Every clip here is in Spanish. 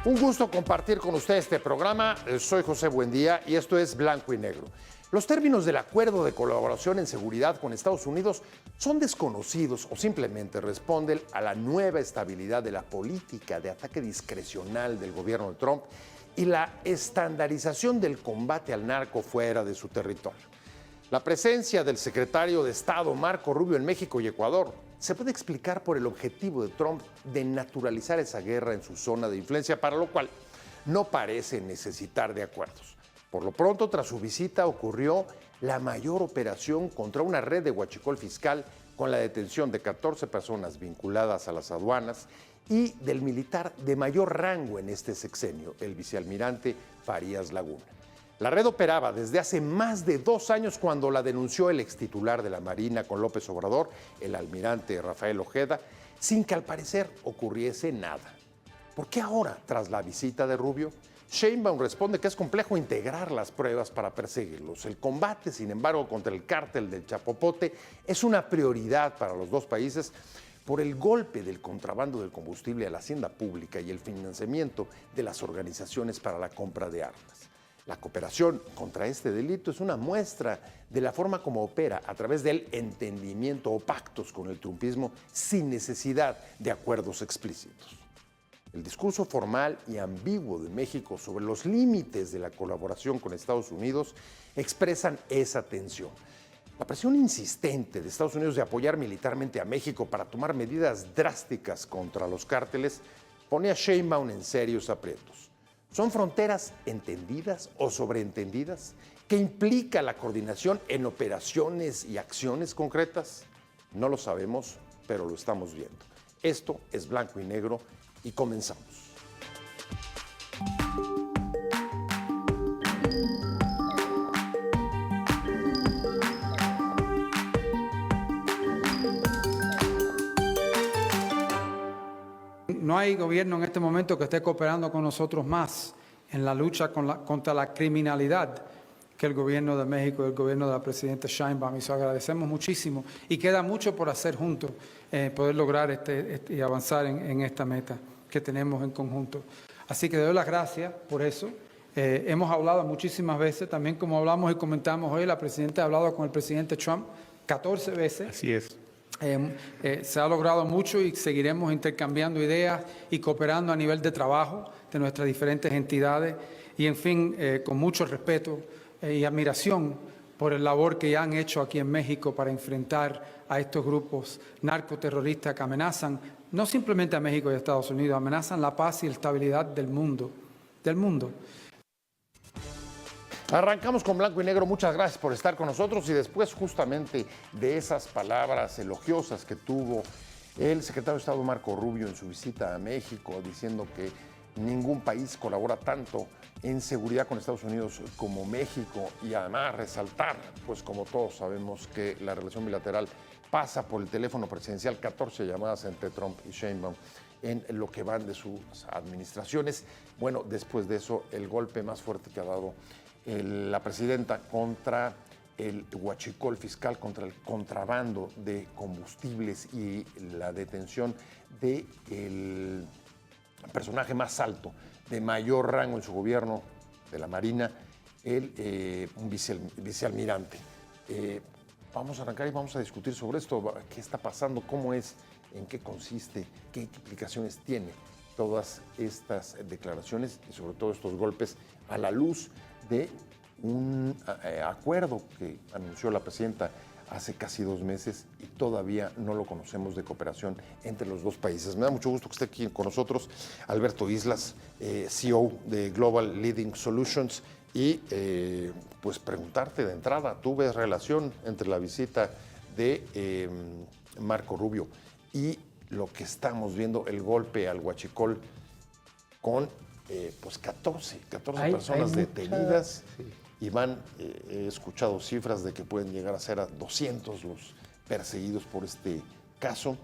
Un gusto compartir con usted este programa. Soy José Buendía y esto es Blanco y Negro. Los términos del acuerdo de colaboración en seguridad con Estados Unidos son desconocidos o simplemente responden a la nueva estabilidad de la política de ataque discrecional del gobierno de Trump y la estandarización del combate al narco fuera de su territorio. La presencia del secretario de Estado Marco Rubio en México y Ecuador se puede explicar por el objetivo de Trump de naturalizar esa guerra en su zona de influencia, para lo cual no parece necesitar de acuerdos. Por lo pronto, tras su visita, ocurrió la mayor operación contra una red de huachicol fiscal con la detención de 14 personas vinculadas a las aduanas y del militar de mayor rango en este sexenio, el vicealmirante Farías Laguna. La red operaba desde hace más de 2 años cuando la denunció el extitular de la Marina con López Obrador, el almirante Rafael Ojeda, sin que al parecer ocurriese nada. ¿Por qué ahora, tras la visita de Rubio? Sheinbaum responde que es complejo integrar las pruebas para perseguirlos. El combate, sin embargo, contra el cártel del Chapopote es una prioridad para los dos países por el golpe del contrabando del combustible a la hacienda pública y el financiamiento de las organizaciones para la compra de armas. La cooperación contra este delito es una muestra de la forma como opera a través del entendimiento o pactos con el trumpismo sin necesidad de acuerdos explícitos. El discurso formal y ambiguo de México sobre los límites de la colaboración con Estados Unidos expresan esa tensión. La presión insistente de Estados Unidos de apoyar militarmente a México para tomar medidas drásticas contra los cárteles pone a Sheinbaum en serios aprietos. ¿Son fronteras entendidas o sobreentendidas? ¿Qué implica la coordinación en operaciones y acciones concretas? No lo sabemos, pero lo estamos viendo. Esto es Blanco y Negro y comenzamos. No hay gobierno en este momento que esté cooperando con nosotros más en la lucha contra la criminalidad que el gobierno de México y el gobierno de la presidenta Sheinbaum. Y agradecemos muchísimo y queda mucho por hacer juntos, poder lograr y avanzar en esta meta que tenemos en conjunto. Así que doy las gracias por eso. Hemos hablado muchísimas veces, también como hablamos y comentamos hoy, la presidenta ha hablado con el presidente Trump 14 veces. Así es. Se ha logrado mucho y seguiremos intercambiando ideas y cooperando a nivel de trabajo de nuestras diferentes entidades y, en fin, con mucho respeto y admiración por el labor que ya han hecho aquí en México para enfrentar a estos grupos narcoterroristas que amenazan no simplemente a México y a Estados Unidos, amenazan la paz y la estabilidad del mundo. Arrancamos con Blanco y Negro. Muchas gracias por estar con nosotros y después justamente de esas palabras elogiosas que tuvo el secretario de Estado Marco Rubio en su visita a México, diciendo que ningún país colabora tanto en seguridad con Estados Unidos como México, y además resaltar, pues como todos sabemos, que la relación bilateral pasa por el teléfono presidencial, 14 llamadas entre Trump y Sheinbaum en lo que van de sus administraciones. Bueno, después de eso, el golpe más fuerte que ha dado la presidenta contra el huachicol fiscal, contra el contrabando de combustibles y la detención del personaje más alto, de mayor rango en su gobierno, de la Marina, un vicealmirante. Vamos a arrancar y vamos a discutir sobre esto, qué está pasando, cómo es, en qué consiste, qué implicaciones tiene todas estas declaraciones y sobre todo estos golpes a la luz de un acuerdo que anunció la presidenta hace casi 2 meses y todavía no lo conocemos, de cooperación entre los dos países. Me da mucho gusto que esté aquí con nosotros Alberto Islas, CEO de Global Leading Solutions, y pues preguntarte de entrada, ¿tú ves relación entre la visita de Marco Rubio y lo que estamos viendo, el golpe al huachicol con pues 14 personas detenidas? Sí. Y he escuchado cifras de que pueden llegar a ser a 200 los perseguidos por este caso,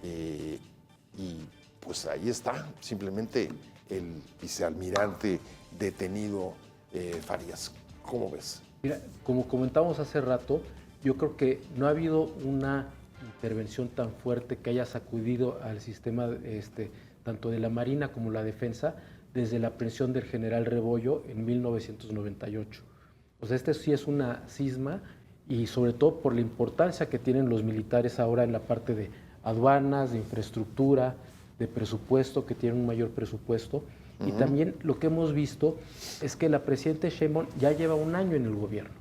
y pues ahí está simplemente el vicealmirante detenido, Farías. ¿Cómo ves? Mira, como comentamos hace rato, yo creo que no ha habido una intervención tan fuerte que haya sacudido al sistema tanto de la Marina como la Defensa, desde la aprehensión del general Rebollo en 1998. O sea, este sí es una cisma y sobre todo por la importancia que tienen los militares ahora en la parte de aduanas, de infraestructura, de presupuesto, que tienen un mayor presupuesto. Y también lo que hemos visto es que la presidenta Sheinbaum ya lleva un año en el gobierno.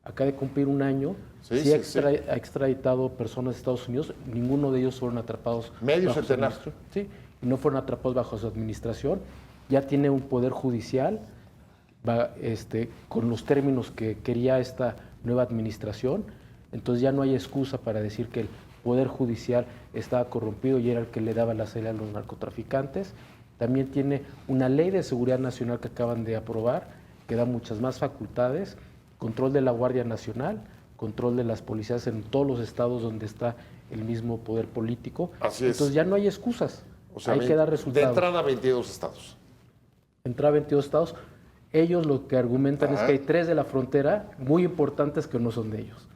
Acaba de cumplir un año. Sí, ha extraditado personas de Estados Unidos. Ninguno de ellos fueron atrapados. Medio centenar. Sí, y no fueron atrapados bajo su administración. Ya tiene un poder judicial con los términos que quería esta nueva administración. Entonces ya no hay excusa para decir que el poder judicial estaba corrompido y era el que le daba la salida a los narcotraficantes. También tiene una ley de seguridad nacional que acaban de aprobar, que da muchas más facultades, control de la Guardia Nacional, control de las policías en todos los estados donde está el mismo poder político. Así es. Entonces ya no hay excusas, o sea, hay que dar resultados. De entrada a 22 estados. Entrada a 22 estados. Ellos lo que argumentan es que hay 3 de la frontera muy importantes que no son de ellos.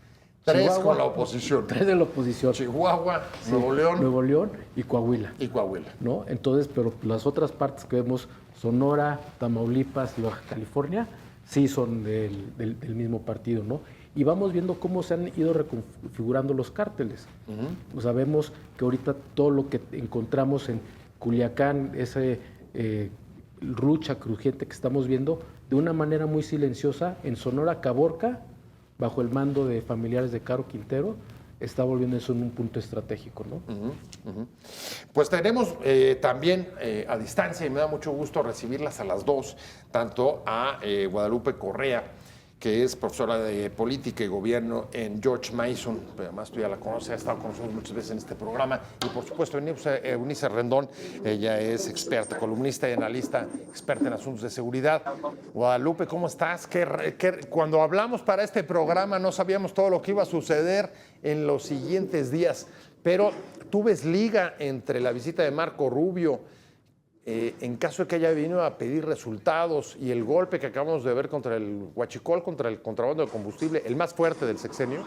3 Chihuahua, con la oposición. 3 de la oposición. Chihuahua, Sí, Nuevo León y Coahuila. Y Coahuila. ¿No? Entonces, pero las otras partes que vemos, Sonora, Tamaulipas y Baja California, sí son del mismo partido, ¿no? Y vamos viendo cómo se han ido reconfigurando los cárteles. O sea, vemos que ahorita todo lo que encontramos en Culiacán, ese rucha crujiente que estamos viendo, de una manera muy silenciosa, en Sonora, Caborca, bajo el mando de familiares de Caro Quintero, está volviendo eso en un punto estratégico, ¿no? Pues tenemos también a distancia, y me da mucho gusto recibirlas a las dos, tanto a Guadalupe Correa, que es profesora de Política y Gobierno en George Mason, pero además tú ya la conoces, ha estado con nosotros muchas veces en este programa, y por supuesto Eunice Rendón, ella es experta, columnista y analista, experta en asuntos de seguridad. Guadalupe, ¿cómo estás? Cuando hablamos para este programa no sabíamos todo lo que iba a suceder en los siguientes días, pero tú ves liga entre la visita de Marco Rubio, en caso de que haya venido a pedir resultados, y el golpe que acabamos de ver contra el huachicol, contra el contrabando de combustible, el más fuerte del sexenio?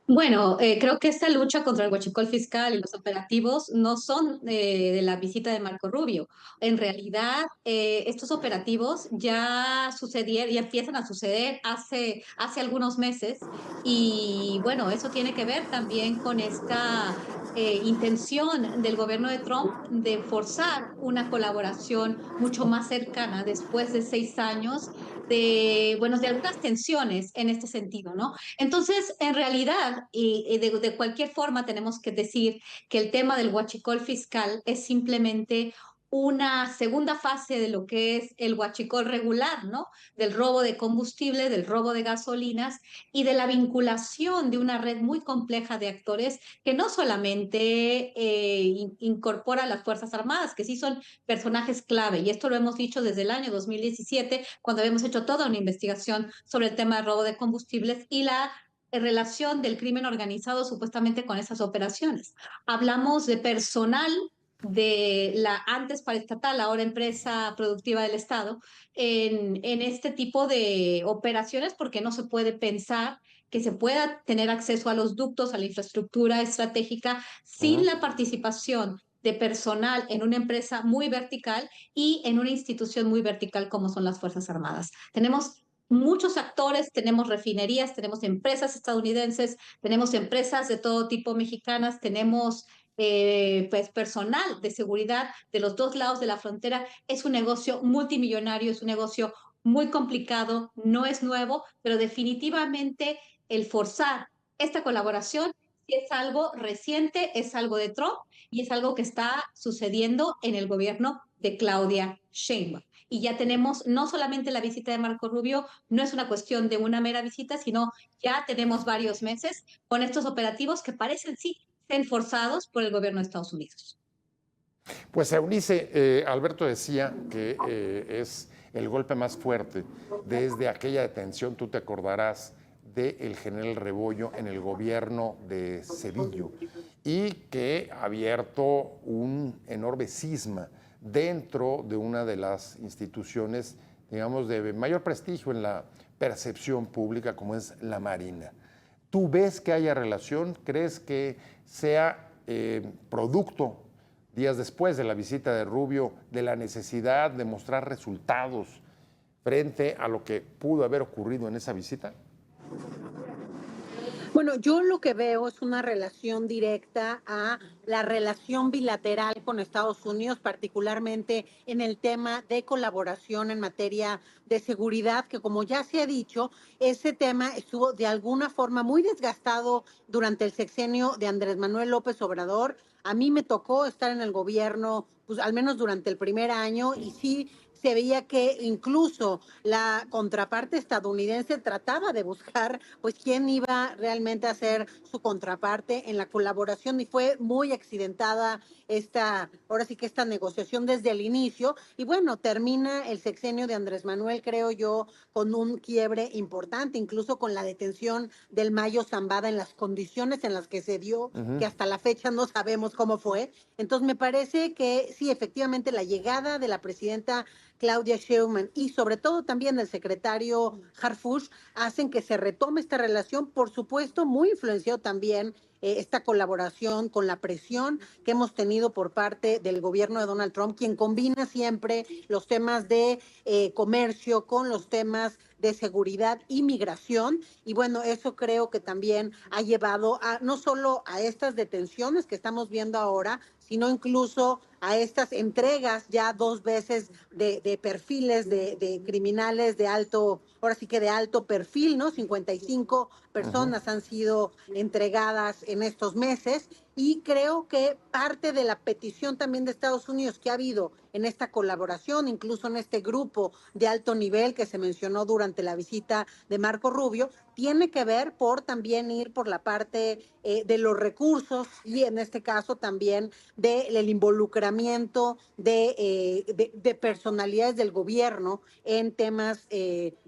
Bueno, creo que esta lucha contra el huachicol fiscal y los operativos no son de la visita de Marco Rubio. En realidad, estos operativos ya sucedieron, ya empiezan a suceder hace algunos meses, y bueno, eso tiene que ver también con esta intención del gobierno de Trump de forzar una colaboración mucho más cercana después de 6 años de algunas tensiones en este sentido, ¿no? Entonces, en realidad, y de cualquier forma, tenemos que decir que el tema del huachicol fiscal es simplemente una segunda fase de lo que es el huachicol regular, ¿no? Del robo de combustible, del robo de gasolinas y de la vinculación de una red muy compleja de actores que no solamente incorpora a las Fuerzas Armadas, que sí son personajes clave, y esto lo hemos dicho desde el año 2017, cuando habíamos hecho toda una investigación sobre el tema del robo de combustibles y la relación del crimen organizado supuestamente con esas operaciones. Hablamos de personal de la antes paraestatal, ahora empresa productiva del Estado, en este tipo de operaciones, porque no se puede pensar que se pueda tener acceso a los ductos, a la infraestructura estratégica, sin la participación de personal en una empresa muy vertical y en una institución muy vertical como son las Fuerzas Armadas. Tenemos muchos actores, tenemos refinerías, tenemos empresas estadounidenses, tenemos empresas de todo tipo mexicanas, tenemos pues personal de seguridad de los dos lados de la frontera. Es un negocio multimillonario, es un negocio muy complicado, no es nuevo, pero definitivamente el forzar esta colaboración es algo reciente, es algo de Trump y es algo que está sucediendo en el gobierno de Claudia Sheinbaum. Y ya tenemos no solamente la visita de Marco Rubio, no es una cuestión de una mera visita, sino ya tenemos varios meses con estos operativos que parecen sí ser forzados por el gobierno de Estados Unidos. Pues Eunice, Alberto decía que es el golpe más fuerte desde aquella detención, tú te acordarás, del general Rebollo en el gobierno de Cedillo, y que ha abierto un enorme cisma dentro de una de las instituciones, digamos, de mayor prestigio en la percepción pública, como es la Marina. ¿Tú ves que haya relación? ¿Crees que sea producto días después de la visita de Rubio, de la necesidad de mostrar resultados frente a lo que pudo haber ocurrido en esa visita? Bueno, yo lo que veo es una relación directa a la relación bilateral con Estados Unidos, particularmente en el tema de colaboración en materia de seguridad, que como ya se ha dicho, ese tema estuvo de alguna forma muy desgastado durante el sexenio de Andrés Manuel López Obrador. A mí me tocó estar en el gobierno, pues al menos durante el primer año, y sí se veía que incluso la contraparte estadounidense trataba de buscar pues quién iba realmente a ser su contraparte en la colaboración, y fue muy accidentada ahora sí que esta negociación desde el inicio. Y bueno, termina el sexenio de Andrés Manuel, creo yo, con un quiebre importante, incluso con la detención del Mayo Zambada en las condiciones en las que se dio, que hasta la fecha no sabemos cómo fue. Entonces me parece que sí, efectivamente, la llegada de la presidenta Claudia Sheinbaum y sobre todo también el secretario Harfush hacen que se retome esta relación, por supuesto, muy influenciado también esta colaboración con la presión que hemos tenido por parte del gobierno de Donald Trump, quien combina siempre los temas de comercio con los temas de seguridad y migración. Y bueno, eso creo que también ha llevado a no solo a estas detenciones que estamos viendo ahora, sino incluso a estas entregas ya 2 veces de perfiles de criminales de alto, ahora sí que de alto perfil, ¿no? 55 personas han sido entregadas en estos meses, y creo que parte de la petición también de Estados Unidos que ha habido en esta colaboración, incluso en este grupo de alto nivel que se mencionó durante la visita de Marco Rubio, tiene que ver por también ir por la parte de los recursos, y en este caso también del involucramiento de personalidades del gobierno en temas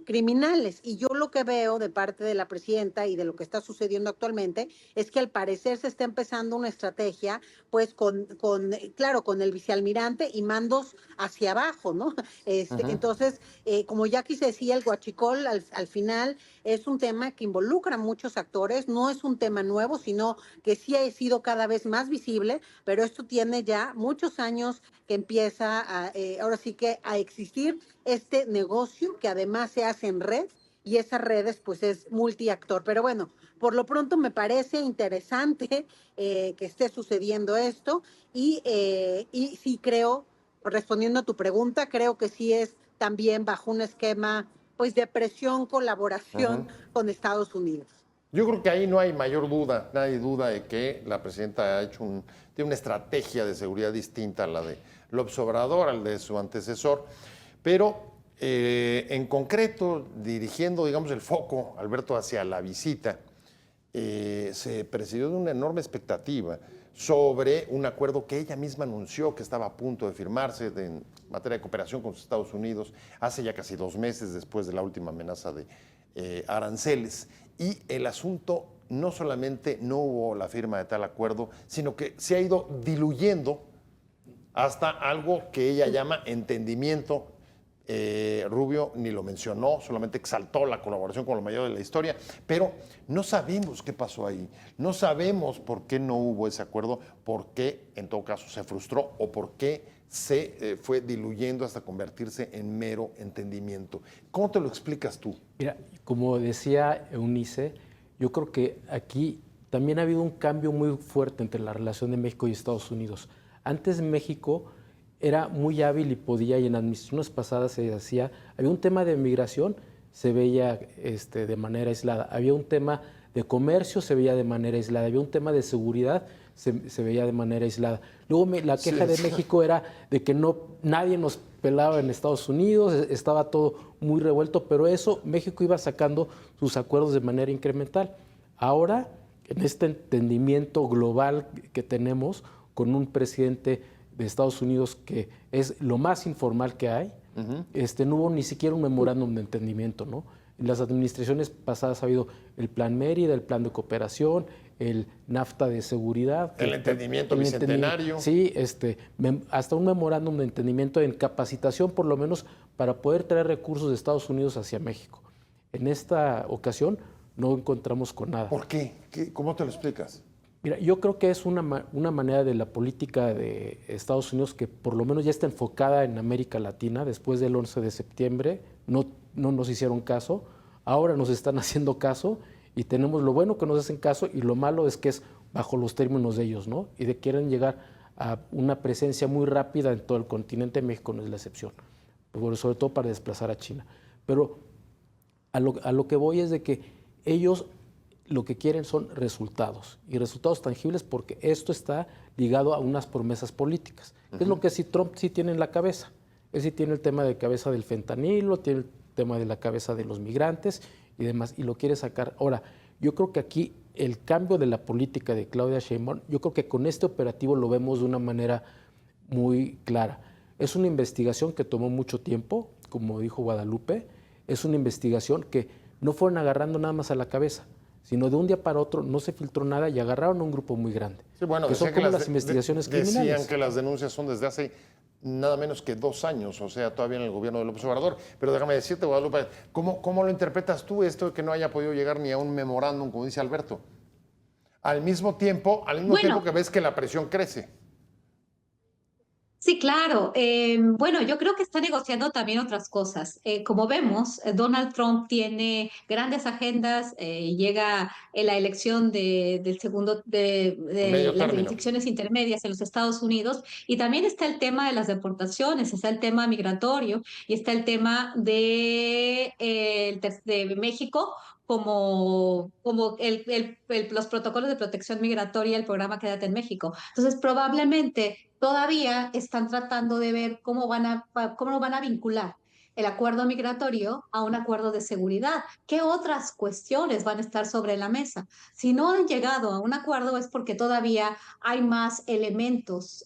criminales. Y yo lo que veo de parte de la presidenta y de lo que está sucediendo actualmente es que al parecer se está empezando una estrategia, pues claro, con el vicealmirante y mandos hacia abajo, ¿no? Entonces, como ya aquí se decía, el huachicol al final es un tema que involucra a muchos actores, no es un tema nuevo, sino que sí ha sido cada vez más visible, pero esto tiene ya muchos años que empieza ahora sí que a existir este negocio, que además se hace en red, y esas redes pues es multiactor. Pero bueno, por lo pronto me parece interesante que esté sucediendo esto, y sí creo, respondiendo a tu pregunta, creo que sí es también bajo un esquema pues de presión, colaboración con Estados Unidos. Yo creo que ahí no hay mayor duda, nadie duda de que la presidenta tiene una estrategia de seguridad distinta a la de López Obrador, al de su antecesor, pero en concreto, dirigiendo, digamos, el foco, Alberto, hacia la visita, se presidió de una enorme expectativa sobre un acuerdo que ella misma anunció que estaba a punto de firmarse en materia de cooperación con los Estados Unidos hace ya casi 2 meses después de la última amenaza de aranceles. Y el asunto no solamente no hubo la firma de tal acuerdo, sino que se ha ido diluyendo hasta algo que ella llama entendimiento. Rubio ni lo mencionó, solamente exaltó la colaboración con lo mayor de la historia, pero no sabemos qué pasó ahí, no sabemos por qué no hubo ese acuerdo, por qué en todo caso se frustró o por qué se fue diluyendo hasta convertirse en mero entendimiento. ¿Cómo te lo explicas tú? Mira, como decía Eunice, yo creo que aquí también ha habido un cambio muy fuerte entre la relación de México y Estados Unidos. Antes México era muy hábil y podía, y en administraciones pasadas se hacía, había un tema de migración, se veía de manera aislada, había un tema de comercio, se veía de manera aislada, había un tema de seguridad, se veía de manera aislada. Luego la queja de México era de que nadie nos pelaba en Estados Unidos, estaba todo muy revuelto, pero eso México iba sacando sus acuerdos de manera incremental. Ahora, en este entendimiento global que tenemos con un presidente de Estados Unidos que es lo más informal que hay, no hubo ni siquiera un memorándum de entendimiento, ¿no? En las administraciones pasadas ha habido el Plan Mérida, el Plan de Cooperación, el NAFTA de seguridad. El entendimiento bicentenario. Sí, hasta un memorándum de entendimiento en capacitación, por lo menos, para poder traer recursos de Estados Unidos hacia México. En esta ocasión no encontramos con nada. ¿Por qué? ¿Cómo te lo explicas? Mira, yo creo que es una manera de la política de Estados Unidos que por lo menos ya está enfocada en América Latina. Después del 11 de septiembre no nos hicieron caso, ahora nos están haciendo caso y tenemos lo bueno que nos hacen caso y lo malo es que es bajo los términos de ellos, ¿no? Y de quieren llegar a una presencia muy rápida en todo el continente. México no es la excepción, sobre todo para desplazar a China. Pero a lo que voy es de que ellos lo que quieren son resultados, y resultados tangibles, porque esto está ligado a unas promesas políticas. Es lo que sí Trump sí tiene en la cabeza. Él sí tiene el tema de cabeza del fentanilo, tiene el tema de la cabeza de los migrantes y demás, y lo quiere sacar. Ahora, yo creo que aquí el cambio de la política de Claudia Sheinbaum, yo creo que con este operativo lo vemos de una manera muy clara. Es una investigación que tomó mucho tiempo, como dijo Guadalupe, es una investigación que no fueron agarrando nada más a la cabeza, sino de un día para otro no se filtró nada y agarraron a un grupo muy grande. Sí, bueno, que son como las investigaciones criminales. Decían que las denuncias son desde hace nada menos que 2 años, o sea, todavía en el gobierno de López Obrador. Pero déjame decirte, Guadalupe, ¿cómo lo interpretas tú esto de que no haya podido llegar ni a un memorándum, como dice Alberto? Al mismo tiempo que ves que la presión crece. Sí, claro. Bueno, yo creo que está negociando también otras cosas. Como vemos, Donald Trump tiene grandes agendas, llega en la elección del segundo, de Medio las término. elecciones intermedias en los Estados Unidos, y también está el tema de las deportaciones, está el tema migratorio y está el tema de México como los protocolos de protección migratoria, el programa Quédate en México. Entonces, probablemente todavía están tratando de ver cómo lo van a vincular el acuerdo migratorio a un acuerdo de seguridad. ¿Qué otras cuestiones van a estar sobre la mesa? Si no han llegado a un acuerdo es porque todavía hay más elementos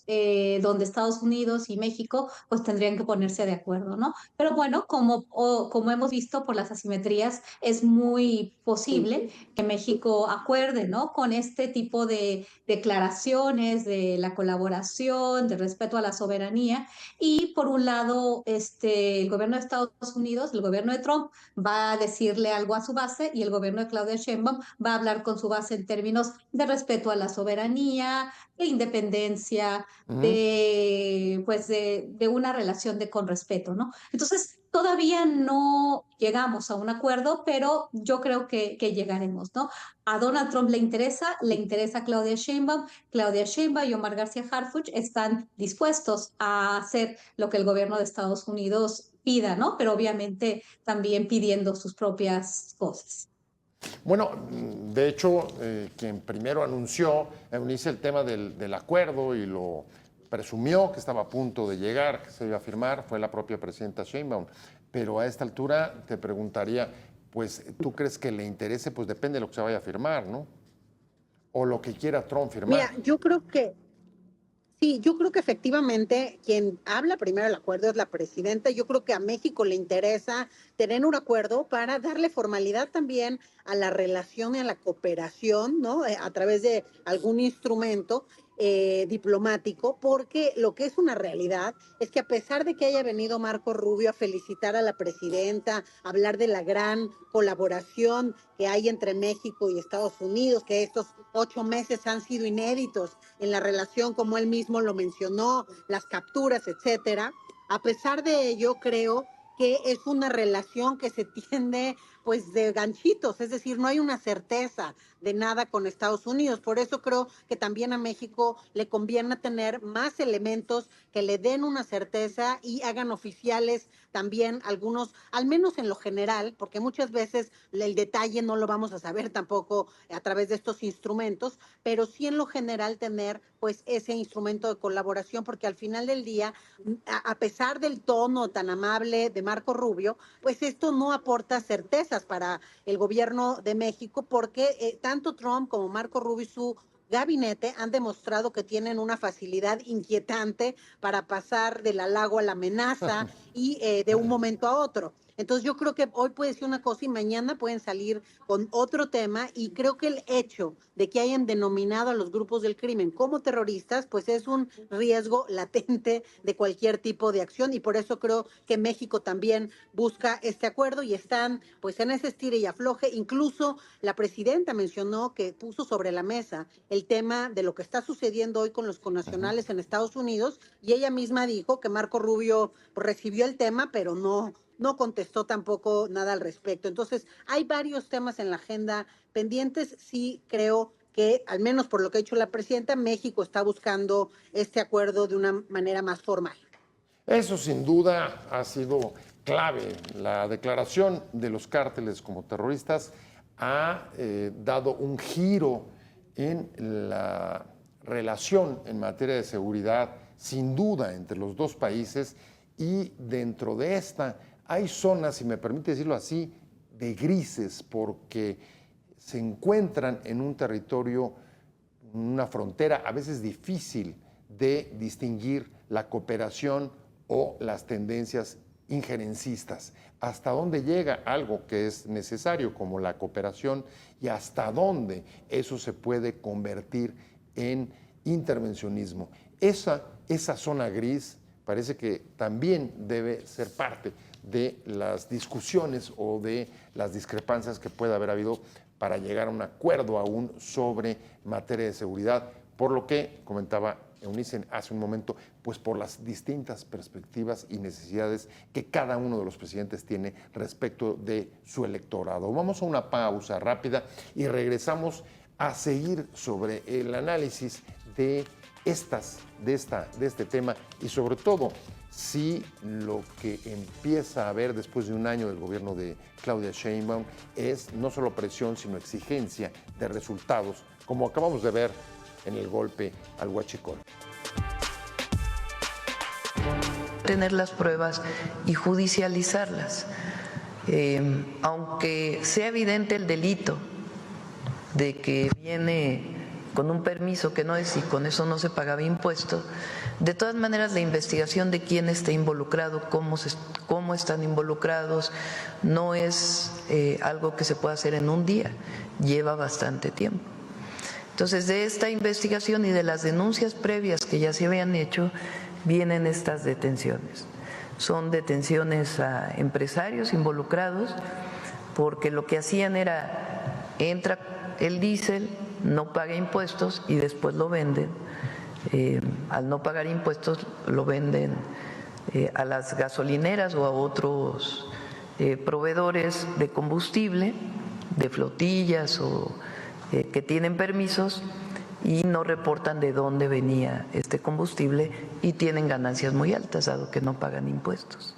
donde Estados Unidos y México pues tendrían que ponerse de acuerdo, ¿no? Pero bueno, como hemos visto por las asimetrías, es muy posible que México acuerde, ¿no? Con este tipo de declaraciones de la colaboración, de respeto a la soberanía. Y por un lado, el gobierno de Estados Unidos, el gobierno de Trump, va a decirle algo a su base y el gobierno de Claudia Sheinbaum va a hablar con su base en términos de respeto a la soberanía, de independencia, de una relación con respeto, ¿no? Entonces, todavía no llegamos a un acuerdo, pero yo creo que llegaremos, ¿no? A Donald Trump le interesa Claudia Sheinbaum y Omar García Harfuch están dispuestos a hacer lo que el gobierno de Estados Unidos pida, ¿no? Pero obviamente también pidiendo sus propias cosas. Bueno, de hecho, quien primero anunció, Eunice, el tema del acuerdo y lo presumió que estaba a punto de llegar, que se iba a firmar, fue la propia presidenta Sheinbaum. Pero a esta altura te preguntaría, pues, ¿tú crees que le interese? Pues depende de lo que se vaya a firmar, ¿no? O lo que quiera Trump firmar. Mira, yo creo que efectivamente quien habla primero del acuerdo es la presidenta. Yo creo que a México le interesa tener un acuerdo para darle formalidad también a la relación y a la cooperación, ¿no? A través de algún instrumento diplomático, porque lo que es una realidad es que a pesar de que haya venido Marco Rubio a felicitar a la presidenta, a hablar de la gran colaboración que hay entre México y Estados Unidos, que estos 8 meses han sido inéditos en la relación, como él mismo lo mencionó, las capturas, etcétera. A pesar de ello, creo que es una relación que se tiende pues de ganchitos, es decir, no hay una certeza de nada con Estados Unidos. Por eso creo que también a México le conviene tener más elementos que le den una certeza y hagan oficiales también algunos, al menos en lo general, porque muchas veces el detalle no lo vamos a saber tampoco a través de estos instrumentos, pero sí en lo general tener pues ese instrumento de colaboración, porque al final del día, a pesar del tono tan amable de Marco Rubio, pues esto no aporta certezas para el gobierno de México, porque tanto Trump como Marco Rubio y su gabinete han demostrado que tienen una facilidad inquietante para pasar del halago a la amenaza y de un momento a otro. Entonces yo creo que hoy puede ser una cosa y mañana pueden salir con otro tema, y creo que el hecho de que hayan denominado a los grupos del crimen como terroristas, pues es un riesgo latente de cualquier tipo de acción, y por eso creo que México también busca este acuerdo y están pues en ese estire y afloje. Incluso la presidenta mencionó que puso sobre la mesa el tema de lo que está sucediendo hoy con los connacionales en Estados Unidos, y ella misma dijo que Marco Rubio recibió el tema, pero no contestó tampoco nada al respecto. Entonces, hay varios temas en la agenda pendientes. Sí creo que, al menos por lo que ha dicho la presidenta, México está buscando este acuerdo de una manera más formal. Eso sin duda ha sido clave. La declaración de los cárteles como terroristas ha dado un giro en la relación en materia de seguridad, sin duda, entre los dos países, y dentro de esta hay zonas, si me permite decirlo así, de grises, porque se encuentran en un territorio, una frontera a veces difícil de distinguir la cooperación o las tendencias injerencistas. Hasta dónde llega algo que es necesario como la cooperación y hasta dónde eso se puede convertir en intervencionismo. Esa zona gris parece que también debe ser parte de las discusiones o de las discrepancias que pueda haber habido para llegar a un acuerdo aún sobre materia de seguridad, por lo que comentaba Eunice hace un momento, pues por las distintas perspectivas y necesidades que cada uno de los presidentes tiene respecto de su electorado. Vamos a una pausa rápida y regresamos a seguir sobre el análisis de este tema y sobre todo si lo que empieza a haber después de un año del gobierno de Claudia Sheinbaum es no solo presión, sino exigencia de resultados, como acabamos de ver en el golpe al huachicol. Tener las pruebas y judicializarlas. Aunque sea evidente el delito de que viene con un permiso que no es y con eso no se pagaba impuestos, de todas maneras la investigación de quién está involucrado, cómo están involucrados, no es algo que se pueda hacer en un día, lleva bastante tiempo. Entonces, de esta investigación y de las denuncias previas que ya se habían hecho, vienen estas detenciones. Son detenciones a empresarios involucrados, porque lo que hacían era, entra el diésel, no paga impuestos y después lo venden. Al no pagar impuestos lo venden a las gasolineras o a otros proveedores de combustible, de flotillas o que tienen permisos y no reportan de dónde venía este combustible y tienen ganancias muy altas, dado que no pagan impuestos.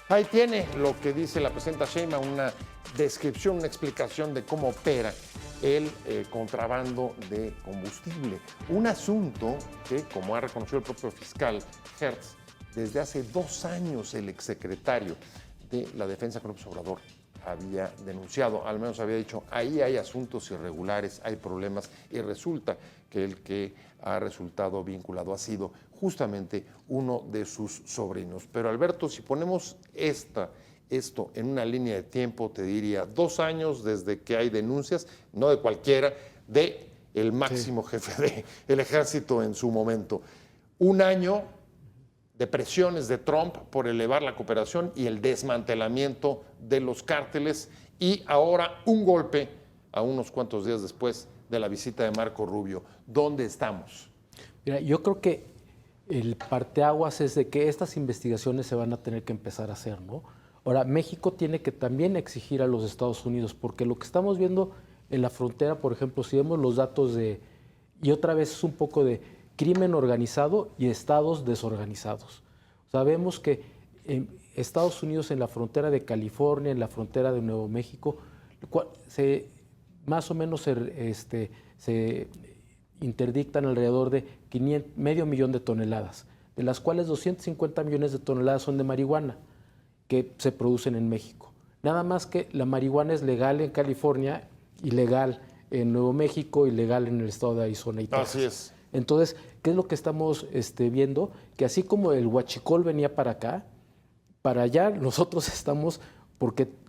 Ahí tiene lo que dice la presidenta Sheinbaum, una descripción, una explicación de cómo opera el contrabando de combustible. Un asunto que, como ha reconocido el propio fiscal Hertz, desde hace 2 años el exsecretario de la Defensa, López Obrador, había denunciado, al menos había dicho, ahí hay asuntos irregulares, hay problemas, y resulta que el que ha resultado vinculado ha sido justamente uno de sus sobrinos. Pero Alberto, si ponemos esto en una línea de tiempo, te diría 2 años desde que hay denuncias, no de cualquiera, de el máximo jefe del ejército en su momento. 1 año de presiones de Trump por elevar la cooperación y el desmantelamiento de los cárteles, y ahora un golpe a unos cuantos días después de la visita de Marco Rubio. ¿Dónde estamos? Mira, yo creo que el parteaguas es de que estas investigaciones se van a tener que empezar a hacer, ¿no? Ahora, México tiene que también exigir a los Estados Unidos, porque lo que estamos viendo en la frontera, por ejemplo, si vemos los datos y otra vez es un poco de crimen organizado y estados desorganizados. Sabemos que en Estados Unidos, en la frontera de California, en la frontera de Nuevo México, más o menos se interdictan alrededor de 500.000 de toneladas, de las cuales 250 millones de toneladas son de marihuana que se producen en México. Nada más que la marihuana es legal en California, ilegal en Nuevo México, ilegal en el estado de Arizona y Texas. Así es. Entonces, ¿qué es lo que estamos viendo? Que así como el huachicol venía para acá, para allá nosotros estamos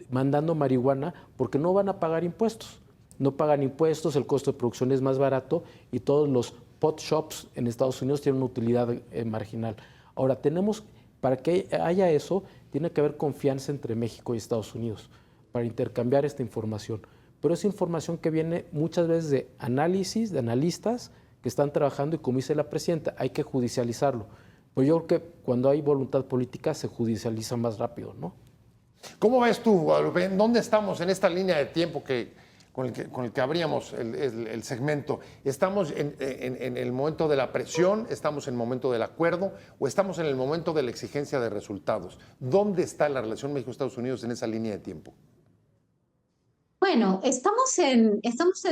mandando marihuana porque no van a pagar impuestos. No pagan impuestos, el costo de producción es más barato y todos los pot shops en Estados Unidos tienen una utilidad marginal. Ahora, para que haya eso, tiene que haber confianza entre México y Estados Unidos para intercambiar esta información. Pero es información que viene muchas veces de análisis, de analistas que están trabajando y como dice la presidenta, hay que judicializarlo. Pues yo creo que cuando hay voluntad política se judicializa más rápido, ¿no? ¿Cómo ves tú, Guadalupe? ¿Dónde estamos en esta línea de tiempo con el que abríamos el segmento? ¿Estamos en el momento de la presión? ¿Estamos en el momento del acuerdo? ¿O estamos en el momento de la exigencia de resultados? ¿Dónde está la relación México-Estados Unidos en esa línea de tiempo? Bueno, estamos en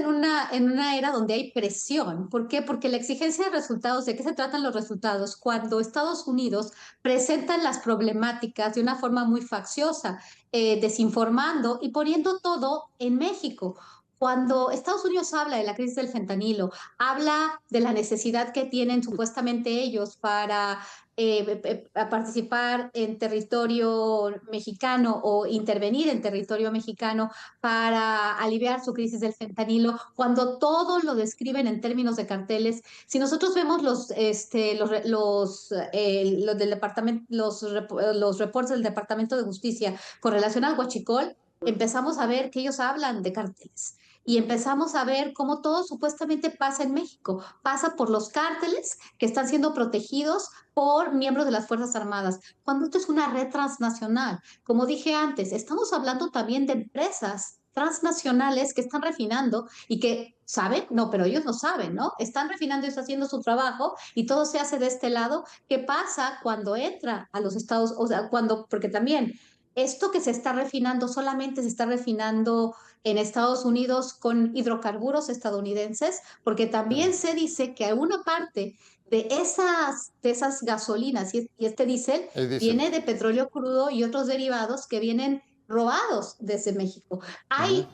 una era donde hay presión. ¿Por qué? Porque la exigencia de resultados, ¿de qué se tratan los resultados? Cuando Estados Unidos presenta las problemáticas de una forma muy facciosa, desinformando y poniendo todo en México. Cuando Estados Unidos habla de la crisis del fentanilo, habla de la necesidad que tienen supuestamente ellos para participar en territorio mexicano o intervenir en territorio mexicano para aliviar su crisis del fentanilo, cuando todo lo describen en términos de carteles. Si nosotros vemos los del departamento, los reportes del Departamento de Justicia con relación al huachicol, empezamos a ver que ellos hablan de carteles. Y empezamos a ver cómo todo supuestamente pasa en México. Pasa por los cárteles que están siendo protegidos por miembros de las Fuerzas Armadas, cuando esto es una red transnacional. Como dije antes, estamos hablando también de empresas transnacionales que están refinando y que saben, no, pero ellos no saben, ¿no? Están refinando y están haciendo su trabajo y todo se hace de este lado. ¿Qué pasa cuando entra a los estados? O sea, porque también esto que se está refinando solamente se está refinando en Estados Unidos con hidrocarburos estadounidenses, porque también se dice que una parte de esas gasolinas y este diésel viene de petróleo crudo y otros derivados que vienen robados desde México. Hay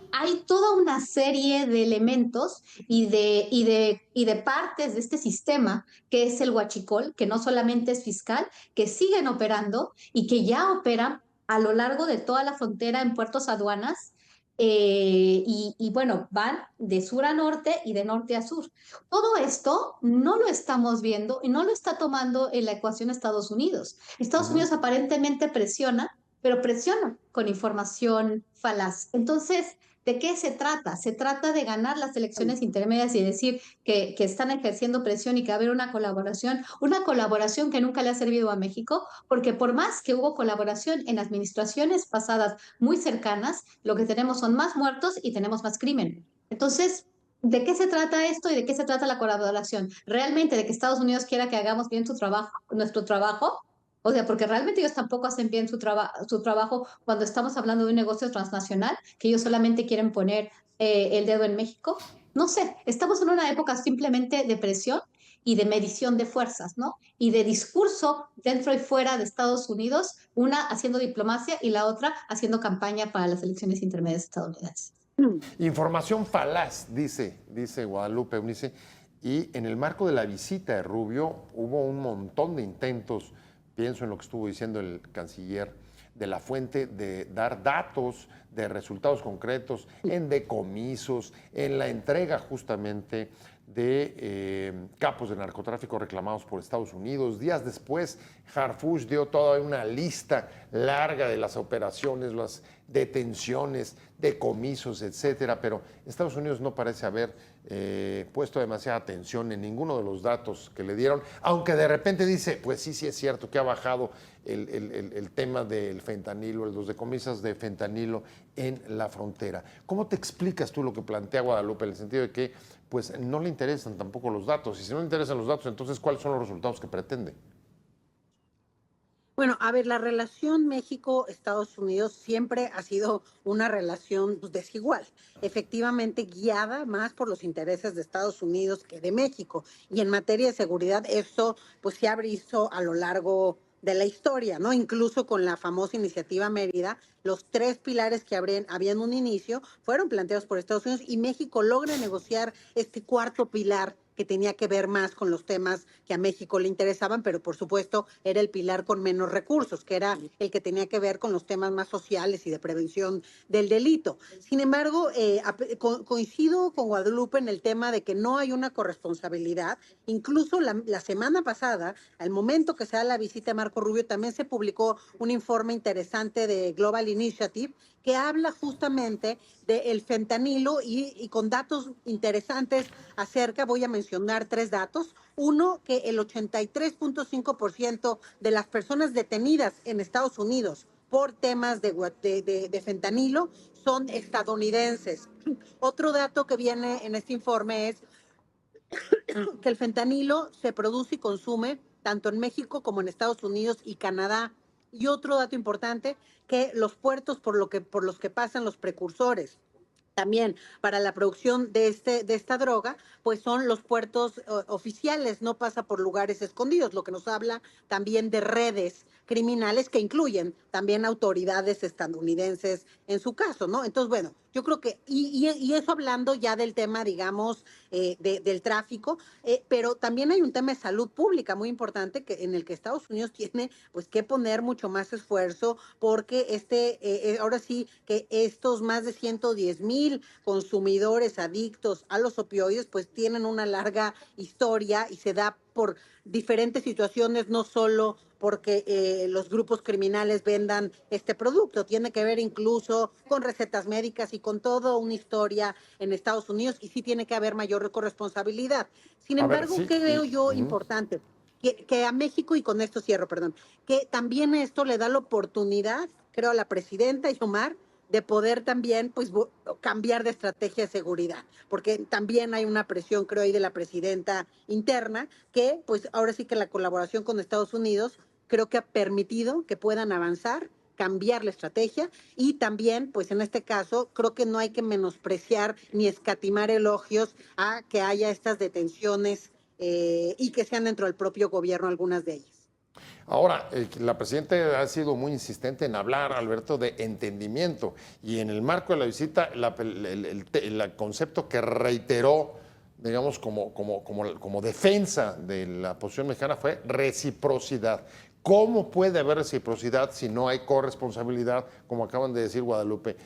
toda una serie de elementos y de partes de este sistema que es el huachicol, que no solamente es fiscal, que siguen operando y que ya operan a lo largo de toda la frontera en puertos aduanas. Bueno, van de sur a norte y de norte a sur. Todo esto no lo estamos viendo y no lo está tomando en la ecuación Estados Unidos. Estados Unidos aparentemente presiona, pero presiona con información falaz. Entonces, ¿de qué se trata? Se trata de ganar las elecciones intermedias y decir que están ejerciendo presión y que va a haber una colaboración que nunca le ha servido a México, porque por más que hubo colaboración en administraciones pasadas muy cercanas, lo que tenemos son más muertos y tenemos más crimen. Entonces, ¿de qué se trata esto y de qué se trata la colaboración? ¿Realmente de que Estados Unidos quiera que hagamos bien nuestro trabajo? O sea, porque realmente ellos tampoco hacen bien su trabajo cuando estamos hablando de un negocio transnacional, que ellos solamente quieren poner el dedo en México. No sé, estamos en una época simplemente de presión y de medición de fuerzas, ¿no? Y de discurso dentro y fuera de Estados Unidos, una haciendo diplomacia y la otra haciendo campaña para las elecciones intermedias estadounidenses. Información falaz, dice Guadalupe Unice. Y en el marco de la visita de Rubio hubo un montón de intentos, pienso en lo que estuvo diciendo el canciller de la Fuente, de dar datos de resultados concretos en decomisos, en la entrega justamente de capos de narcotráfico reclamados por Estados Unidos. Días después, Harfuch dio toda una lista larga de las operaciones, las detenciones, decomisos, etcétera, pero Estados Unidos no parece haber puesto demasiada atención en ninguno de los datos que le dieron, aunque de repente dice, pues sí es cierto que ha bajado el tema del fentanilo, los decomisos de fentanilo en la frontera. ¿Cómo te explicas tú lo que plantea Guadalupe en el sentido de que pues no le interesan tampoco los datos? Y si no le interesan los datos, entonces ¿cuáles son los resultados que pretende? Bueno, a ver, la relación México-Estados Unidos siempre ha sido una relación desigual, efectivamente guiada más por los intereses de Estados Unidos que de México. Y en materia de seguridad, eso pues se ha visto a lo largo de la historia, ¿no? Incluso con la famosa iniciativa Mérida, los 3 pilares que habían un inicio fueron planteados por Estados Unidos y México logra negociar este 4º pilar que tenía que ver más con los temas que a México le interesaban, pero por supuesto era el pilar con menos recursos, que era el que tenía que ver con los temas más sociales y de prevención del delito. Sin embargo, coincido con Guadalupe en el tema de que no hay una corresponsabilidad. Incluso la semana pasada, al momento que se da la visita de Marco Rubio, también se publicó un informe interesante de Global Initiative que habla justamente del fentanilo y con datos interesantes acerca, voy a mencionar 3 datos. Uno, que el 83.5% de las personas detenidas en Estados Unidos por temas de fentanilo son estadounidenses. Otro dato que viene en este informe es que el fentanilo se produce y consume tanto en México como en Estados Unidos y Canadá. Y otro dato importante, que los puertos por los que pasan los precursores también para la producción de esta droga, pues son los puertos oficiales, no pasa por lugares escondidos, lo que nos habla también de redes criminales que incluyen también autoridades estadounidenses en su caso, ¿no? Entonces, bueno, yo creo que, y eso hablando ya del tema, digamos, del tráfico, pero también hay un tema de salud pública muy importante en el que Estados Unidos tiene pues que poner mucho más esfuerzo porque ahora sí que estos más de 110,000 consumidores adictos a los opioides pues tienen una larga historia y se da por diferentes situaciones, no solo porque los grupos criminales vendan este producto, tiene que ver incluso con recetas médicas y con toda una historia en Estados Unidos y sí tiene que haber mayor corresponsabilidad. Sin A ver, embargo, sí, ¿qué veo yo importante? Que a México, y con esto cierro, perdón, que también esto le da la oportunidad, creo, a la presidenta y Omar, de poder también pues cambiar de estrategia de seguridad, porque también hay una presión, creo, ahí de la presidenta interna, que pues ahora sí que la colaboración con Estados Unidos creo que ha permitido que puedan avanzar, cambiar la estrategia y también, pues en este caso, creo que no hay que menospreciar ni escatimar elogios a que haya estas detenciones y que sean dentro del propio gobierno algunas de ellas. Ahora, la presidenta ha sido muy insistente en hablar, Alberto, de entendimiento. Y en el marco de la visita, el concepto que reiteró, digamos, como defensa de la posición mexicana fue reciprocidad. ¿Cómo puede haber reciprocidad si no hay corresponsabilidad, como acaban de decir Guadalupe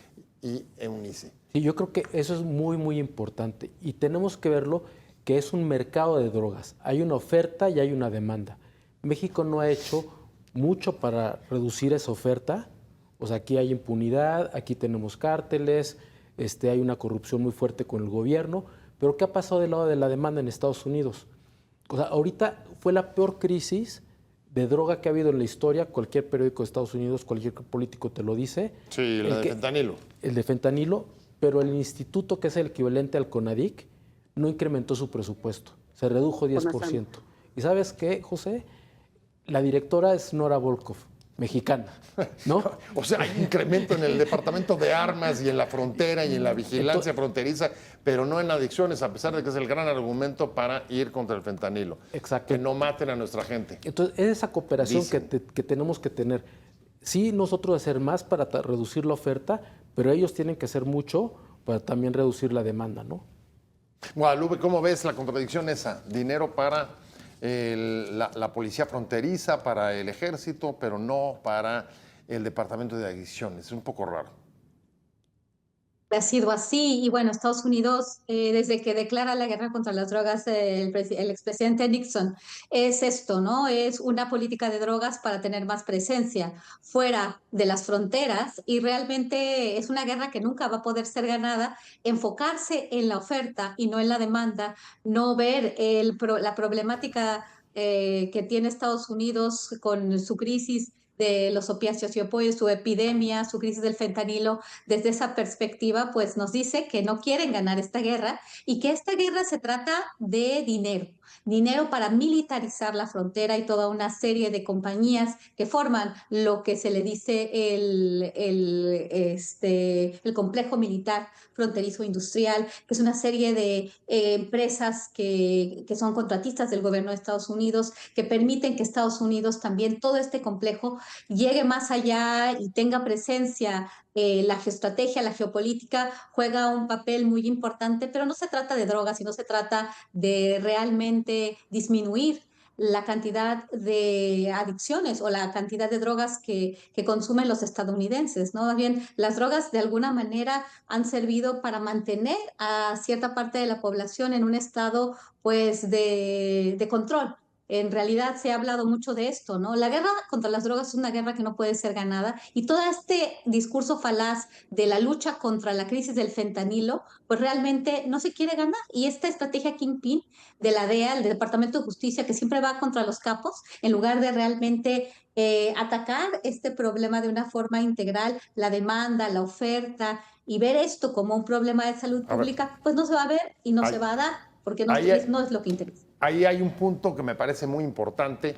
y Eunice? Sí, yo creo que eso es muy, muy importante. Y tenemos que verlo que es un mercado de drogas. Hay una oferta y hay una demanda. México no ha hecho mucho para reducir esa oferta. O sea, aquí hay impunidad, aquí tenemos cárteles, hay una corrupción muy fuerte con el gobierno. Pero ¿qué ha pasado del lado de la demanda en Estados Unidos? O sea, ahorita fue la peor crisis de droga que ha habido en la historia. Cualquier periódico de Estados Unidos, cualquier político te lo dice. Sí, la de fentanilo. El de fentanilo, pero el instituto, que es el equivalente al CONADIC, no incrementó su presupuesto. Se redujo 10%. ¿Y sabes qué, José? La directora es Nora Volkov, mexicana, ¿no? O sea, hay incremento en el departamento de armas y en la frontera y en la vigilancia fronteriza, pero no en adicciones, a pesar de que es el gran argumento para ir contra el fentanilo. Exacto. Que no maten a nuestra gente. Entonces, es esa cooperación que tenemos que tener. Sí, nosotros hacer más para reducir la oferta, pero ellos tienen que hacer mucho para también reducir la demanda, ¿no? Guadalupe, ¿cómo ves la contradicción esa? Dinero para la policía fronteriza, para el ejército, pero no para el departamento de adicciones. Es un poco raro. Ha sido así y bueno, Estados Unidos, desde que declara la guerra contra las drogas, el expresidente Nixon, es esto, ¿no? Es una política de drogas para tener más presencia fuera de las fronteras y realmente es una guerra que nunca va a poder ser ganada, enfocarse en la oferta y no en la demanda, no ver la problemática que tiene Estados Unidos con su crisis de los opiáceos y opioides, su epidemia, su crisis del fentanilo, desde esa perspectiva, pues nos dice que no quieren ganar esta guerra y que esta guerra se trata de dinero para militarizar la frontera y toda una serie de compañías que forman lo que se le dice el complejo militar fronterizo industrial, que es una serie de empresas que son contratistas del gobierno de Estados Unidos, que permiten que Estados Unidos también todo este complejo llegue más allá y tenga presencia la geoestrategia, la geopolítica juega un papel muy importante, pero no se trata de drogas, sino se trata de realmente disminuir la cantidad de adicciones o la cantidad de drogas que consumen los estadounidenses, ¿no? Más bien, las drogas de alguna manera han servido para mantener a cierta parte de la población en un estado, pues, de control. En realidad se ha hablado mucho de esto, ¿no? La guerra contra las drogas es una guerra que no puede ser ganada y todo este discurso falaz de la lucha contra la crisis del fentanilo, pues realmente no se quiere ganar. Y esta estrategia Kingpin de la DEA, el Departamento de Justicia, que siempre va contra los capos, en lugar de realmente atacar este problema de una forma integral, la demanda, la oferta, y ver esto como un problema de salud A ver, pública, pues no se va a ver y no ahí, se va a dar, porque no, ahí, no es lo que interesa. ahí hay un punto que me parece muy importante,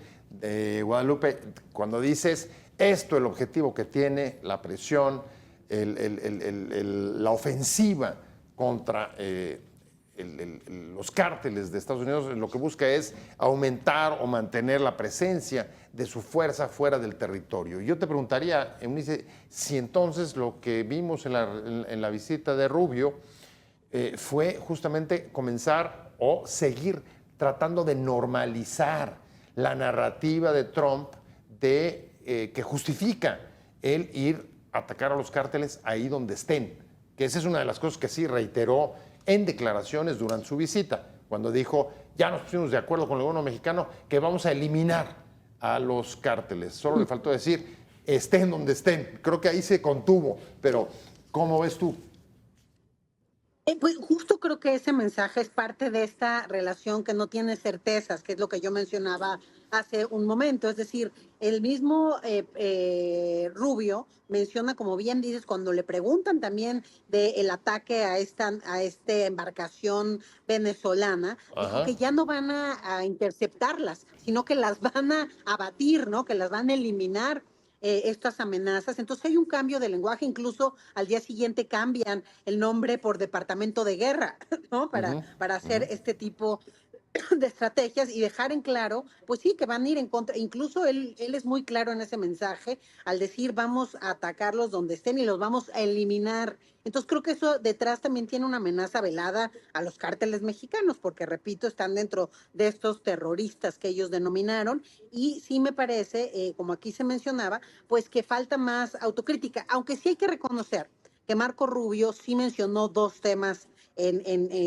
Guadalupe, cuando dices esto, el objetivo que tiene, la presión, la ofensiva contra los cárteles de Estados Unidos, lo que busca es aumentar o mantener la presencia de su fuerza fuera del territorio. Yo te preguntaría, Eunice, si entonces lo que vimos en la visita de Rubio fue justamente comenzar o seguir tratando de normalizar la narrativa de Trump que justifica el ir a atacar a los cárteles ahí donde estén, que esa es una de las cosas que sí reiteró en declaraciones durante su visita, cuando dijo, ya nos pusimos de acuerdo con el gobierno mexicano que vamos a eliminar a los cárteles. Solo le faltó decir, estén donde estén. Creo que ahí se contuvo, pero ¿cómo ves tú? Pues justo creo que ese mensaje es parte de esta relación que no tiene certezas, que es lo que yo mencionaba hace un momento. Es decir, el mismo Rubio menciona, como bien dices, cuando le preguntan también del ataque a esta embarcación venezolana, dijo que ya no van a interceptarlas, sino que las van a abatir, ¿no? Que las van a eliminar. Estas amenazas. Entonces hay un cambio de lenguaje, incluso al día siguiente cambian el nombre por Departamento de Guerra, ¿no? Para hacer este tipo de estrategias y dejar en claro, pues sí, que van a ir en contra. Incluso él es muy claro en ese mensaje al decir vamos a atacarlos donde estén y los vamos a eliminar. Entonces creo que eso detrás también tiene una amenaza velada a los cárteles mexicanos, porque repito, están dentro de estos terroristas que ellos denominaron y sí me parece, como aquí se mencionaba, pues que falta más autocrítica, aunque sí hay que reconocer que Marco Rubio sí mencionó dos temas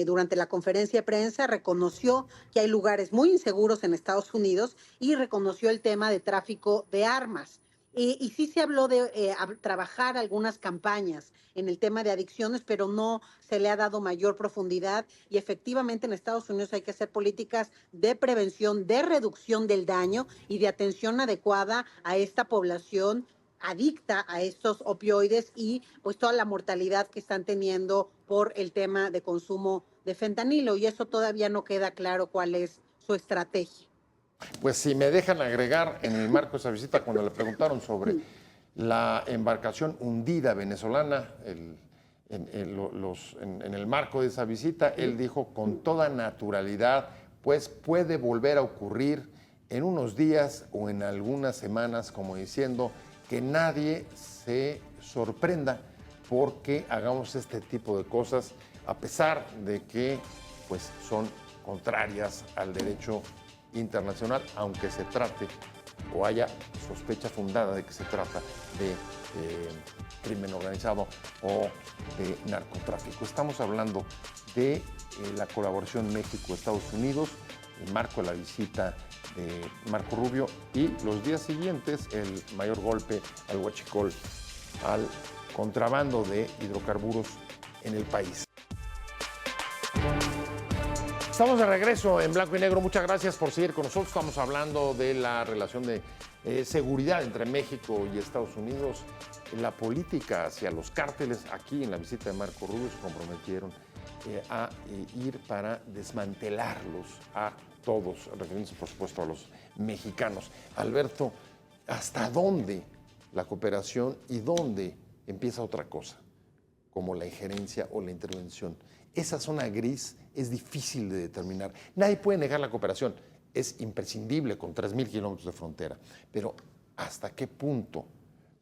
durante la conferencia de prensa, reconoció que hay lugares muy inseguros en Estados Unidos y reconoció el tema de tráfico de armas. Y sí se habló de trabajar algunas campañas en el tema de adicciones, pero no se le ha dado mayor profundidad. Y efectivamente en Estados Unidos hay que hacer políticas de prevención, de reducción del daño y de atención adecuada a esta población adicta a estos opioides y pues toda la mortalidad que están teniendo por el tema de consumo de fentanilo, y eso todavía no queda claro cuál es su estrategia. Pues si me dejan agregar en el marco de esa visita, cuando le preguntaron sobre la embarcación hundida venezolana, en el marco de esa visita, él dijo con toda naturalidad, pues puede volver a ocurrir en unos días o en algunas semanas, como diciendo que nadie se sorprenda porque hagamos este tipo de cosas, a pesar de que pues, son contrarias al derecho internacional, aunque se trate o haya sospecha fundada de que se trata de crimen organizado o de narcotráfico. Estamos hablando de la colaboración México-Estados Unidos, el marco de la visita de Marco Rubio y los días siguientes el mayor golpe al huachicol, al contrabando de hidrocarburos en el país. Estamos de regreso en Blanco y Negro. Muchas gracias por seguir con nosotros. Estamos hablando de la relación de seguridad entre México y Estados Unidos, la política hacia los cárteles. Aquí en la visita de Marco Rubio se comprometieron a ir para desmantelarlos a todos, refiriéndose por supuesto a los mexicanos. Alberto, ¿hasta dónde la cooperación y dónde empieza otra cosa, como la injerencia o la intervención? Esa zona gris es difícil de determinar. Nadie puede negar la cooperación, es imprescindible con 3,000 kilómetros de frontera, pero ¿hasta qué punto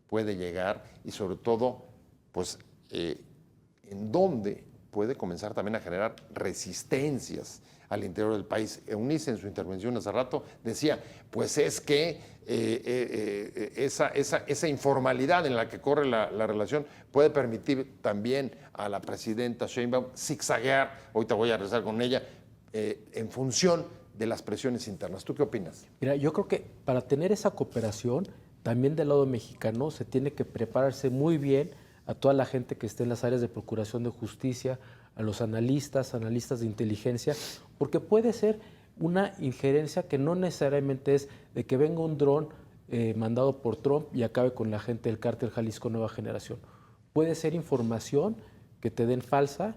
puede llegar y sobre todo pues, en dónde puede comenzar también a generar resistencias al interior del país. Eunice, en su intervención hace rato, decía, pues es que esa informalidad en la que corre la relación puede permitir también a la presidenta Sheinbaum zigzaguear, ahorita voy a regresar con ella, en función de las presiones internas. ¿Tú qué opinas? Mira, yo creo que para tener esa cooperación, también del lado mexicano, se tiene que prepararse muy bien a toda la gente que esté en las áreas de procuración de justicia, a los analistas de inteligencia, porque puede ser una injerencia que no necesariamente es de que venga un dron mandado por Trump y acabe con la gente del cártel Jalisco Nueva Generación. Puede ser información que te den falsa,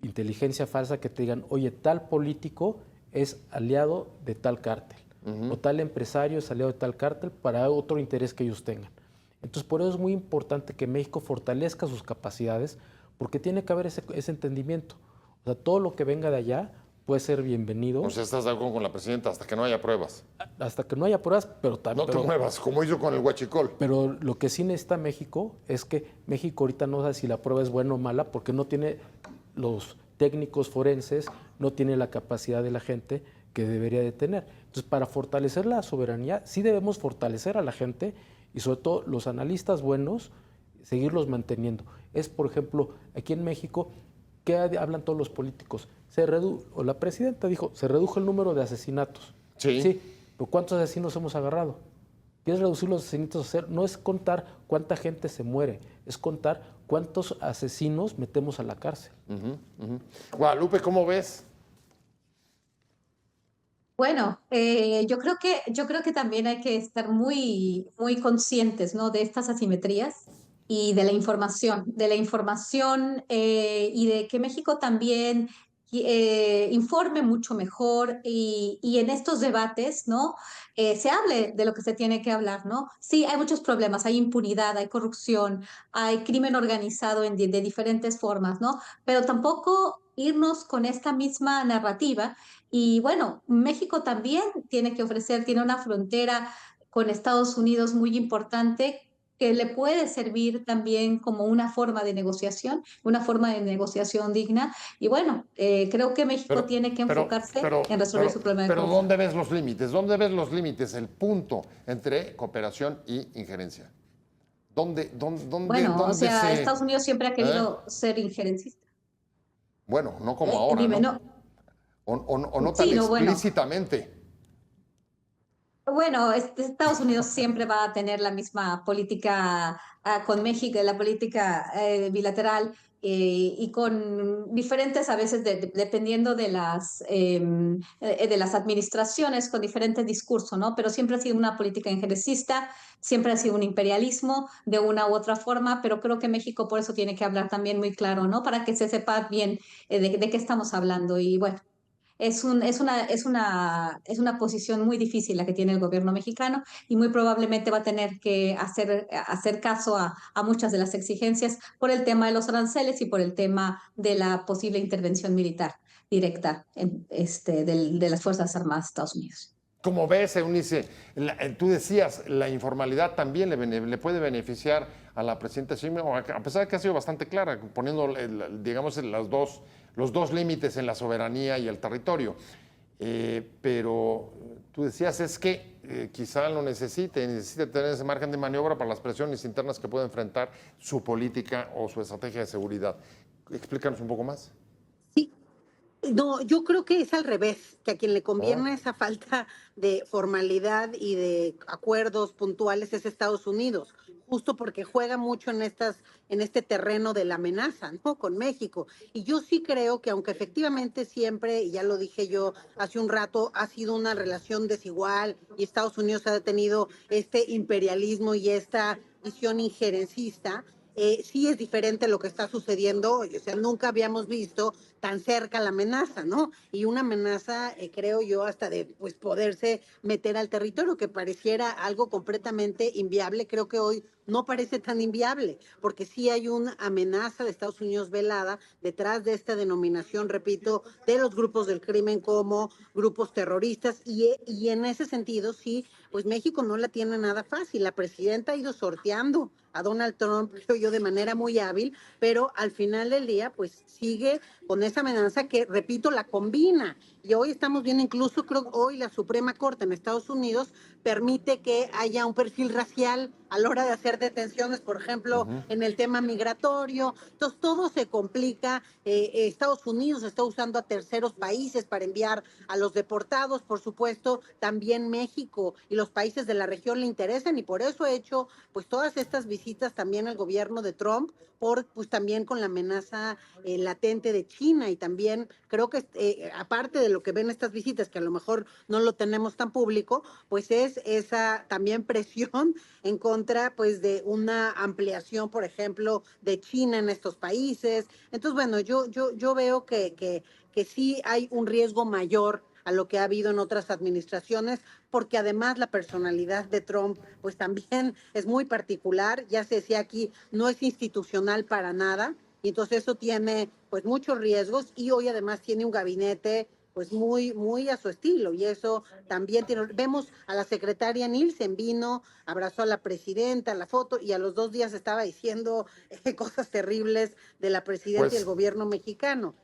inteligencia falsa, que te digan, oye, tal político es aliado de tal cártel, o tal empresario es aliado de tal cártel para otro interés que ellos tengan. Entonces, por eso es muy importante que México fortalezca sus capacidades, porque tiene que haber ese entendimiento. O sea, todo lo que venga de allá puede ser bienvenido. O sea, ¿estás de acuerdo con la presidenta hasta que no haya pruebas? Hasta que no haya pruebas, pero también... No te muevas, como hizo con el huachicol. Pero lo que sí necesita México es que México ahorita no sabe si la prueba es buena o mala, porque no tiene los técnicos forenses, no tiene la capacidad de la gente que debería de tener. Entonces, para fortalecer la soberanía, sí debemos fortalecer a la gente y sobre todo los analistas buenos, seguirlos manteniendo. Es, por ejemplo, aquí en México, ¿qué hablan todos los políticos? O la presidenta dijo, se redujo el número de asesinatos. Sí. Pero ¿cuántos asesinos hemos agarrado? ¿Quieres reducir los asesinatos? No es contar cuánta gente se muere, es contar cuántos asesinos metemos a la cárcel. Guadalupe, ¿cómo ves? Bueno, yo creo que también hay que estar muy, muy conscientes, ¿no? De estas asimetrías y de la información y de que México también informe mucho mejor y en estos debates, ¿no? Se hable de lo que se tiene que hablar, ¿no? Sí, hay muchos problemas, hay impunidad, hay corrupción, hay crimen organizado de diferentes formas, ¿no? Pero tampoco irnos con esta misma narrativa y bueno, México también tiene una frontera con Estados Unidos muy importante que le puede servir también como una forma de negociación digna. Y bueno, creo que México tiene que enfocarse en resolver su problema de pero corrupción. ¿dónde ves los límites? ¿Dónde ves los límites? El punto entre cooperación y injerencia. Bueno, o sea, Estados Unidos siempre ha querido ser injerencista. Bueno, no como ahora, Dime, ¿no? no. O no tan Sí, no, bueno. explícitamente. Bueno, Estados Unidos siempre va a tener la misma política con México, la política bilateral y con diferentes, a veces dependiendo de las administraciones, con diferentes discursos, ¿no? Pero siempre ha sido una política injerencista, siempre ha sido un imperialismo de una u otra forma, pero creo que México por eso tiene que hablar también muy claro, ¿no? Para que se sepa bien de qué estamos hablando y bueno. Es una posición muy difícil la que tiene el gobierno mexicano y muy probablemente va a tener que hacer caso a muchas de las exigencias por el tema de los aranceles y por el tema de la posible intervención militar directa de las Fuerzas Armadas de Estados Unidos. Como ves, Eunice, tú decías, la informalidad también le puede beneficiar a la presidenta Sheinbaum, a pesar de que ha sido bastante clara, poniendo, digamos, los dos límites en la soberanía y el territorio. Pero tú decías, es que quizá lo necesite tener ese margen de maniobra para las presiones internas que puede enfrentar su política o su estrategia de seguridad. Explícanos un poco más. No, yo creo que es al revés, que a quien le conviene esa falta de formalidad y de acuerdos puntuales es Estados Unidos, justo porque juega mucho en este terreno de la amenaza, ¿no? Con México. Y yo sí creo que aunque efectivamente siempre, y ya lo dije yo hace un rato, ha sido una relación desigual y Estados Unidos ha tenido este imperialismo y esta visión injerencista, sí es diferente lo que está sucediendo, o sea, nunca habíamos visto tan cerca la amenaza, ¿no? Y una amenaza, creo yo, hasta de pues poderse meter al territorio, que pareciera algo completamente inviable, creo que hoy no parece tan inviable, porque sí hay una amenaza de Estados Unidos velada detrás de esta denominación, repito, de los grupos del crimen como grupos terroristas, y en ese sentido sí, pues México no la tiene nada fácil. La presidenta ha ido sorteando a Donald Trump, creo yo, de manera muy hábil, pero al final del día, pues sigue con esa amenaza que, repito, la combina. Y hoy estamos viendo, incluso creo que hoy la Suprema Corte en Estados Unidos permite que haya un perfil racial a la hora de hacer detenciones, por ejemplo, en el tema migratorio. Entonces, todo se complica. Estados Unidos está usando a terceros países para enviar a los deportados, por supuesto, también México y los países de la región le interesan, y por eso ha hecho pues todas estas visitas también al gobierno de Trump, pues también con la amenaza latente de China, y también creo que aparte de lo que ven estas visitas, que a lo mejor no lo tenemos tan público, pues es esa también presión en contra pues de una ampliación, por ejemplo, de China en estos países. Entonces, bueno, yo veo que sí hay un riesgo mayor a lo que ha habido en otras administraciones, porque además la personalidad de Trump pues también es muy particular. Ya se decía aquí, no es institucional para nada, y entonces eso tiene pues muchos riesgos, y hoy además tiene un gabinete pues muy a su estilo, y eso también tiene. Vemos a la secretaria Nielsen, vino, abrazó a la presidenta, la foto, y a los 2 días estaba diciendo cosas terribles de la presidenta y el gobierno mexicano.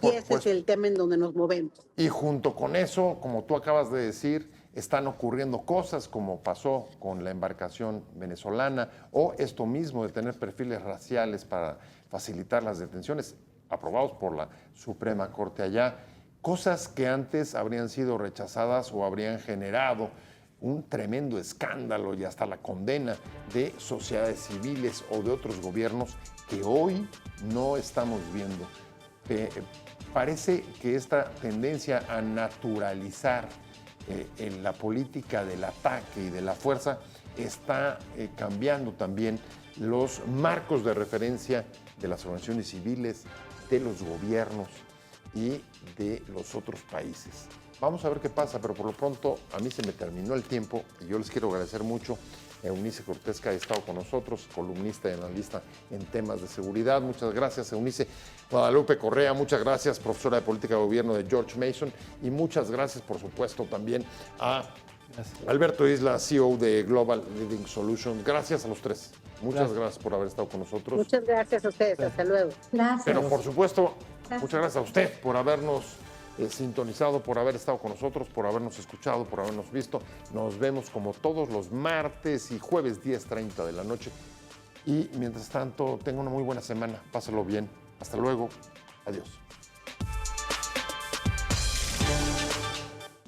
Y ese es el tema en donde nos movemos. Y junto con eso, como tú acabas de decir, están ocurriendo cosas como pasó con la embarcación venezolana, o esto mismo de tener perfiles raciales para facilitar las detenciones, aprobados por la Suprema Corte allá, cosas que antes habrían sido rechazadas o habrían generado un tremendo escándalo y hasta la condena de sociedades civiles o de otros gobiernos que hoy no estamos viendo. Parece que esta tendencia a naturalizar en la política del ataque y de la fuerza está cambiando también los marcos de referencia de las organizaciones civiles, de los gobiernos y de los otros países. Vamos a ver qué pasa, pero por lo pronto a mí se me terminó el tiempo y yo les quiero agradecer mucho a Eunice Cortés, que ha estado con nosotros, columnista y analista en temas de seguridad. Muchas gracias, Eunice. Guadalupe Correa, muchas gracias, profesora de Política de Gobierno de George Mason, y muchas gracias, por supuesto, también a Alberto Isla, CEO de Global Living Solutions. Gracias a los tres. Muchas gracias por haber estado con nosotros. Muchas gracias a ustedes. Hasta luego. Gracias. Pero por supuesto, muchas gracias a usted por habernos sintonizado, por haber estado con nosotros, por habernos escuchado, por habernos visto. Nos vemos como todos los martes y jueves 10:30 de la noche. Y mientras tanto, tenga una muy buena semana. Pásalo bien. Hasta luego. Adiós.